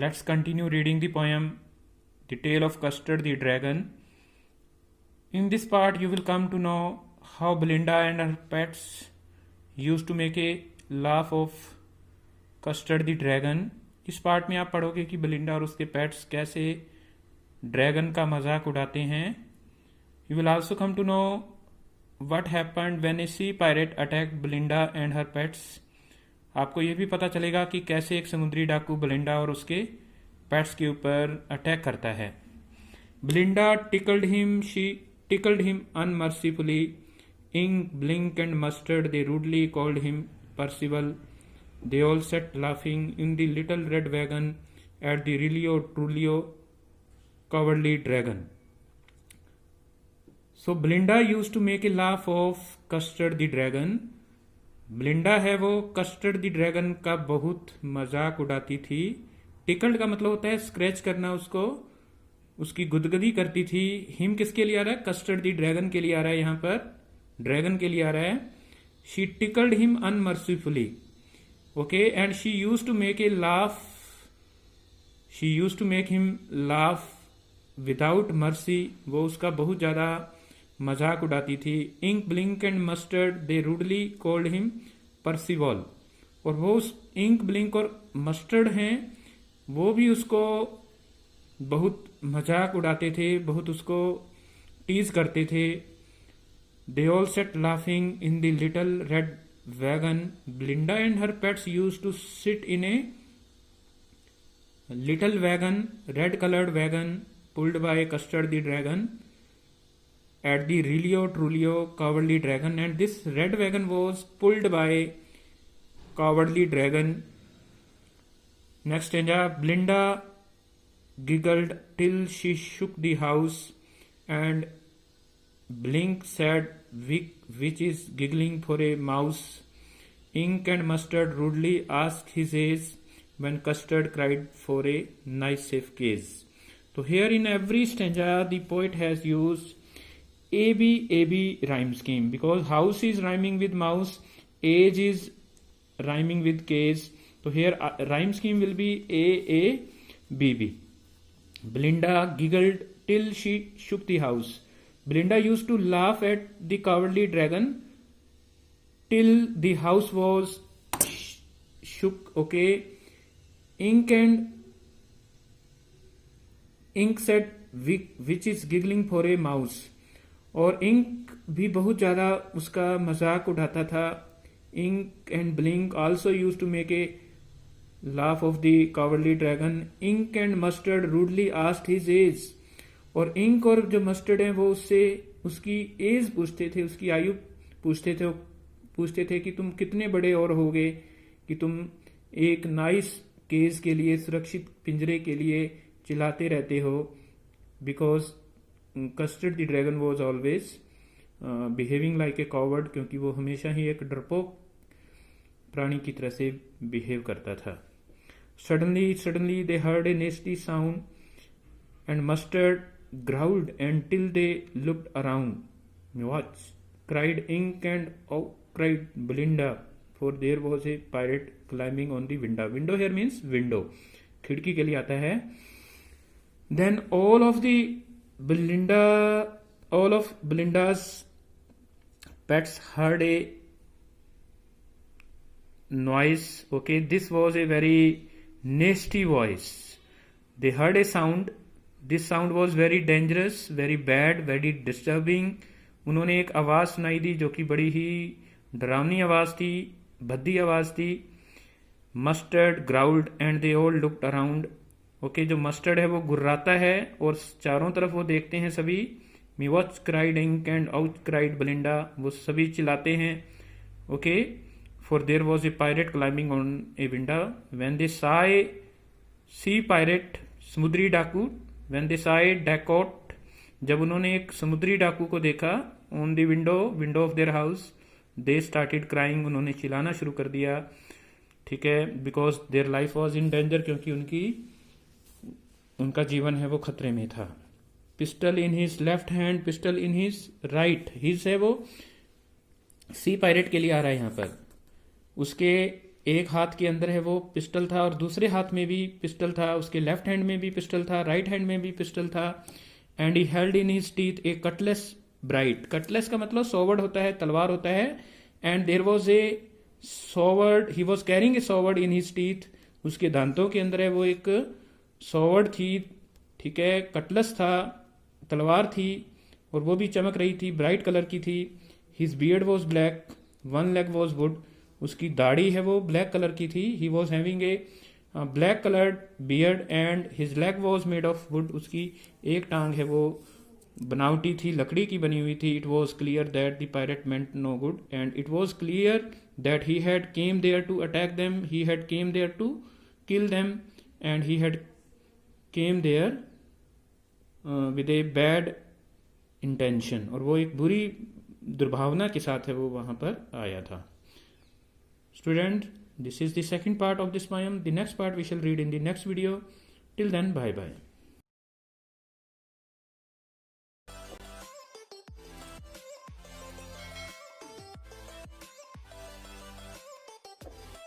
Let's continue reading the poem The Tale of Custard the Dragon. In this part, you will come to know how Belinda and her pets used to make a laugh of Custard the Dragon. इस part में आप पढ़ोगे कि Belinda और उसके pets कैसे dragon का मजाक उड़ाते हैं. You will also come to know what happened when a sea pirate attack Belinda and her pets. आपको यह भी पता चलेगा कि कैसे एक समुद्री डाकू बेलिंडा और उसके पेट्स के ऊपर अटैक करता है. Belinda tickled him, she tickled him unmercifully. Ink, Blink and Mustard, they rudely called him Percival. They all sat laughing in the little red wagon at the Relio Trulio cowardly dragon. So Belinda used to make a laugh of Custard the Dragon. Belinda है वो Custard the Dragon का बहुत मजाक उड़ाती थी. Tickled का मतलब होता है स्क्रैच करना, उसको उसकी गुदगुदी करती थी. हिम किसके लिए आ रहा है? कस्टर्ड दी ड्रैगन के लिए आ रहा है. यहां पर ड्रैगन के लिए आ रहा है. She tickled him unmercifully. Okay, and she use to make a laugh. She use to make him laugh without mercy. वो उसका बहुत ज्यादा मजाक उड़ाती थी. Ink, blink and mustard, they rudely called him Percival. और वो उस इंक, ब्लिंक और मस्टर्ड हैं, वो भी उसको बहुत मजाक उड़ाते थे, बहुत उसको टीज करते थे. They all set laughing in the little red wagon. Belinda and her pets used to sit in a little wagon, red colored wagon, pulled by Custard the Dragon at the Relio Trulio Cowardly Dragon. And this red wagon was pulled by Cowardly Dragon. Next stanza. Belinda giggled till she shook the house, and Blink said, which is giggling for a mouse. Ink and Mustard rudely asked his age, when Custard cried for a nice safe case. So here in every stanza the poet has used AB rhyme scheme, because house is rhyming with mouse, age is rhyming with case. So here rhyme scheme will be AABB. Belinda giggled till she shook the house. Belinda used to laugh at the cowardly dragon till the house was shook. Okay. Ink said, which is giggling for a mouse. और ink भी बहुत ज्यादा उसका मजाक उड़ाता था. Ink and Blink also used to make a laugh of the cowardly dragon. Ink and Mustard rudely asked his age. और ink और जो मस्टर्ड है वो उससे उसकी एज पूछते थे, उसकी आयु पूछते थे कि तुम कितने बड़े और होगे कि तुम एक नाइस केस के लिए, सुरक्षित पिंजरे के लिए चिल्लाते रहते हो. Because custard the dragon was always behaving like a coward, क्योंकि वो हमेशा ही एक डरपोक प्राणी की तरह से बिहेव करता था. Suddenly they heard a नेस्टी sound and mustard growled until they looked around. Watch, cried Ink, and out cried Belinda, for there was a pirate climbing on the window. Window here means window, खिड़की के लिए आता है. Then all of Belinda's pets heard a noise. Okay, this was a very nasty voice. They heard a sound. This sound was very dangerous, very bad, very disturbing. उन्होंने एक आवाज सुनाई दी जो कि बड़ी ही डरावनी आवाज थी, भद्दी आवाज थी. Mustard growled and they all looked around. Okay, जो मस्टर्ड है वो गुर्राता है और चारों तरफ वो देखते हैं सभी. Watch, cried Ink, and out cried Belinda. वो सभी चिल्लाते हैं. Okay, for there was a pirate climbing on a window. When they saw a sea pirate, समुद्री डाकू. When they saw a dacoit, जब उन्होंने एक समुद्री डाकू को देखा, on the window of their house, they started crying. उन्होंने चिल्लाना शुरू कर दिया. ठीक है, because their life was in danger, क्योंकि उनका जीवन है वो खतरे में था. Pistol in his left hand, pistol in his right. His है वो सी पायरेट के लिए आ रहा है यहाँ पर. उसके एक हाथ के अंदर है वो पिस्टल था और दूसरे हाथ में भी पिस्टल था, उसके लेफ्ट हैंड में भी पिस्टल था, राइट हैंड में भी पिस्टल था। And he held in his teeth a cutlass bright, cutlass का मतलब सॉवर्ड होता है, तलवार होता है। And there was a sword, he was carrying a sword in his teeth, उसके दांतों के अंदर है वो एक सॉवर्ड थी, ठीक है, कटलेस था, तलवार थी, और वो भी चमक रही थी, ब्राइट कलर की थी। His beard was black, one leg was would, उसकी दाढ़ी है वो ब्लैक कलर की थी। He was having a black coloured beard and his leg was made of would, उसकी एक टांग है वो बनावटी थी, लकड़ी की बनी हुई थी। It was clear that the pirate meant no good and it was clear that he had came there to attack them, he had came there to kill them and he had came there with a bad intention, और वो एक बुरी दुर्भावना के साथ है वो वहां पर आया था। Student, this is the second part of this poem. The next part we shall read in the next video. Till then, bye bye.